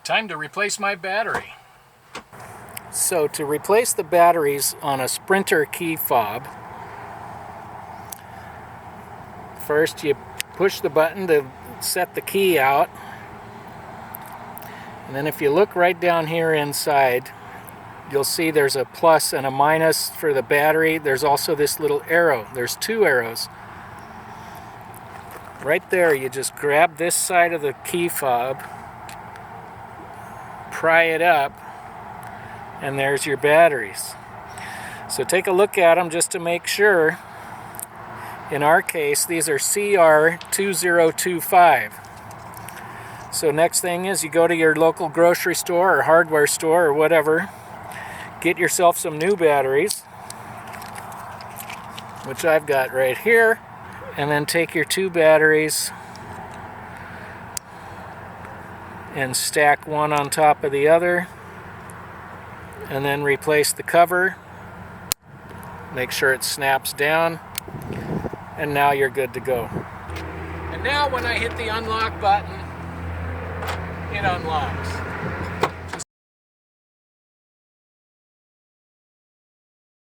Time to replace my battery. So to replace the batteries on a Sprinter key fob, first you push the button to set the key out, and then if you look right down here inside, you'll see there's a plus and a minus for the battery. There's also this little arrow. There's two arrows. Right there, you just grab this side of the key fob, pry it up, and there's your batteries. So take a look at them just to make sure. In our case, these are CR2025. So next thing is you go to your local grocery store or hardware store or whatever, get yourself some new batteries, which I've got right here, and then take your two batteries and stack one on top of the other, and then replace the cover. Make sure it snaps down, and now you're good to go. And now when I hit the unlock button, it unlocks.